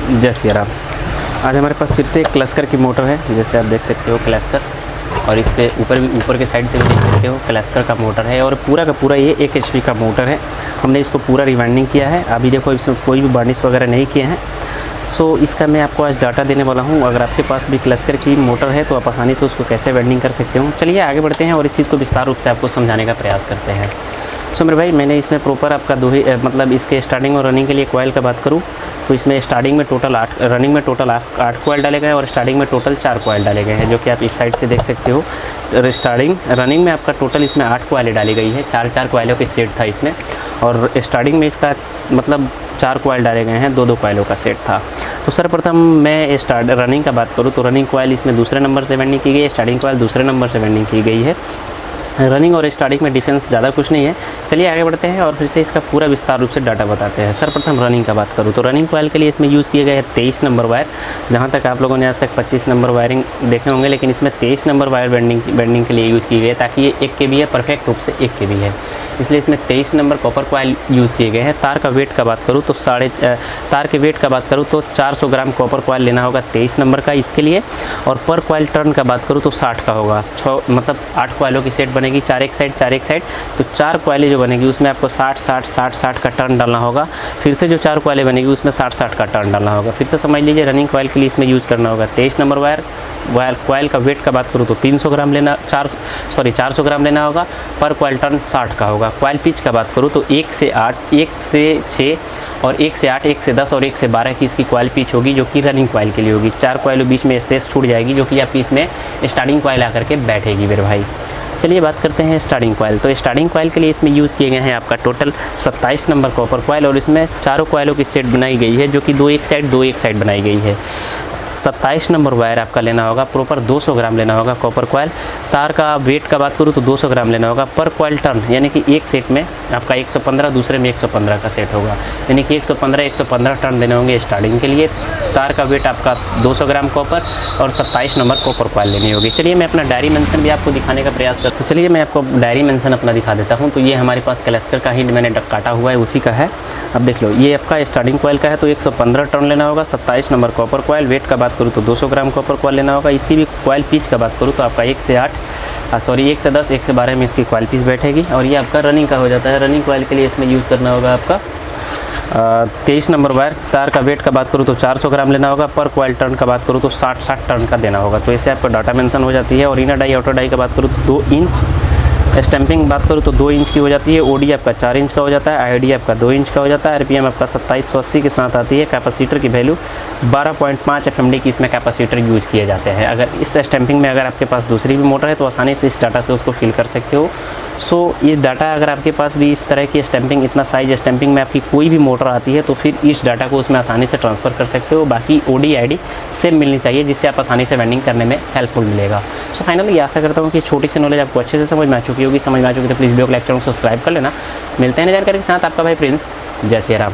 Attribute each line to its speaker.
Speaker 1: जय श्री राम। आज हमारे पास फिर से एक क्लस्कर की मोटर है, जैसे आप देख सकते हो क्लस्कर, और इस पे ऊपर के साइड से भी देख सकते हो क्लस्कर का मोटर है, और पूरा का पूरा ये 1 HP का मोटर है। हमने इसको पूरा रिवाइंडिंग किया है। अभी देखो इसमें कोई भी बार्निश वगैरह नहीं किए हैं। सो इसका मैं आपको आज डाटा देने वाला हूँ। अगर आपके पास भी क्लस्कर की मोटर है तो आप आसानी से उसको कैसे वेल्डिंग कर सकते हो। चलिए आगे बढ़ते हैं और इस चीज़ को विस्तार रूप से आपको समझाने का प्रयास करते हैं। सो मेरे भाई, मैंने इसमें प्रॉपर आपका मतलब इसके स्टार्टिंग और रनिंग के लिए कॉइल का बात करूँ तो इसमें स्टार्टिंग में टोटल 8, रनिंग में टोटल 8 कॉइल डाले गए हैं और स्टार्टिंग में टोटल 4 कॉइल डाले गए हैं, जो कि आप इस साइड से देख सकते हो। रनिंग में आपका टोटल इसमें 8 कॉइलें डाली गई है, 4 कॉइलों के सेट था इसमें, और स्टार्टिंग में इसका मतलब 4 कॉइल डाले गए हैं, 2 कॉइलों का सेट था। तो सर्वप्रथम मैं रनिंग का बात करूँ तो रनिंग कॉइल इसमें दूसरे नंबर से वेल्डिंग की गई है, स्टार्टिंग कॉइल दूसरे नंबर से वेल्डिंग की गई है। रनिंग और स्टार्टिंग में डिफरेंस ज़्यादा कुछ नहीं है। चलिए आगे बढ़ते हैं और फिर से इसका पूरा विस्तार रूप से डाटा बताते हैं। सर्वप्रथम रनिंग का बात करूँ तो रनिंग कॉइल के लिए इसमें यूज़ किए गए हैं 23 नंबर वायर। जहाँ तक आप लोगों ने आज तक 25 नंबर वायरिंग देखे होंगे, लेकिन इसमें 23 नंबर वायर वेल्डिंग के लिए यूज़ की गई है, ताकि ये 1 kV है, परफेक्ट रूप से 1 kV है, इसलिए इसमें 23 नंबर कॉपर कॉइल यूज़ किए गए हैं। तार का वेट का बात करूँ तो तार के वेट का बात करूँ तो 400 ग्राम कॉपर कॉइल लेना होगा 23 नंबर का इसके लिए, और पर कॉइल टर्न का बात करूँ तो 60 का होगा। मतलब 8 कॉइलों की सेट बनेगी, 4 एक साइड, तो 4 कॉइलें जो बनेगी उसमें आपको 60 का टर्न डालना होगा। फिर से जो 4 कॉइलें बनेगी उसमें 60 का टर्न डालना होगा। फिर से समझ लीजिए, रनिंग कॉइल के लिए इसमें यूज़ करना होगा 23 नंबर वायर। कॉइल का वेट का बात करूँ तो 300 ग्राम लेना 400 ग्राम लेना होगा। पर कॉइल टर्न 60 का होगा। कॉइल पिच का बात करूँ तो 1 से 8, 1 से 6 और 1 से 8, 1 से 10 और 1 से 12 की इसकी कॉइल पिच होगी, जो कि रनिंग कॉइल के लिए होगी। 4 कॉइलों बीच में स्पेस छूट जाएगी, जो कि आपकी इसमें स्टार्टिंग कॉइल आकर के बैठेगी मेरे भाई। चलिए बात करते हैं स्टार्टिंग कॉइल। तो स्टार्टिंग कॉइल के लिए इसमें यूज़ किए गए हैं आपका टोटल 27 नंबर कॉपर कॉइल, और इसमें चारों कॉइलों की सेट बनाई गई है, जो कि 2 एक साइड बनाई गई है। 27 नंबर वायर आपका लेना होगा, प्रॉपर 200 ग्राम लेना होगा कॉपर कॉइल। तार का वेट का बात करूँ तो 200 ग्राम लेना होगा। पर कॉइल टर्न यानी कि एक सेट में आपका 115, दूसरे में 115 का सेट होगा, यानी कि 115 टर्न देने होंगे स्टार्टिंग के लिए। तार का वेट आपका 200 ग्राम कॉपर और 27 नंबर कॉपर कॉइल लेनी होगी। चलिए मैं अपना डायरी मेंशन भी आपको दिखाने का प्रयास करता हूँ। चलिए मैं आपको डायरी मेंशन अपना दिखा देता हूँ। तो ये हमारे पास क्लस्कर का ही मैंने काटा हुआ है, उसी का है। अब देख लो, ये आपका स्टार्टिंग कॉइल का है, तो 115 टर्न लेना होगा। 27 नंबर कॉपर कॉइल। वेट का बात करूँ तो 200 ग्राम कॉपर कॉइल लेना होगा। इसकी भी कॉइल पिच का बात करूँ तो आपका 1 से 10, 1 से 12 में इसकी कॉइल पिच बैठेगी, और ये आपका रनिंग का हो जाता है। रनिंग कॉइल के लिए इसमें यूज़ करना होगा आपका 23 नंबर वायर। तार का वेट का बात करूँ तो 400 ग्राम लेना होगा। पर कॉइल टर्न का बात करूँ तो 60 टर्न का देना होगा। तो ऐसे आपका डाटा मेंशन हो जाती है। और इनर डाई आउटर डाई का बात करूँ तो 2 इंच, स्टैंपिंग बात करूँ तो 2 इंच की हो जाती है। ओडी आपका 4 इंच का हो जाता है। आईडी आपका 2 इंच का हो जाता है। आरपीएम आपका 2780 के साथ आती है। कैपेसिटर की वैल्यू 12.5 FMD की इसमें कैपेसिटर यूज़ किए जाते हैं। अगर इस स्टैंपिंग में अगर आपके पास दूसरी भी मोटर है तो आसानी से इस डाटा से उसको फिल कर सकते हो। सो इस डाटा अगर आपके पास भी इस तरह की स्टैंपिंग, इतना साइज स्टैंपिंग में आपकी कोई भी मोटर आती है तो फिर इस डाटा को उसमें आसानी से ट्रांसफ़र कर सकते हो। बाकी ओडी आईडी सेम मिलनी चाहिए, जिससे आप आसानी से वेंडिंग करने में हेल्पफुल मिलेगा। सो फाइनली आशा करता हूँ कि छोटी सी नॉलेज आपको अच्छे से समझ में आ चुकी होगी। तो प्लीज़ वीडियो को लाइक, चैनल को सब्सक्राइब कर लेना। मिलते हैं जानकारी के साथ, आपका भाई प्रिंस। जय श्री राम।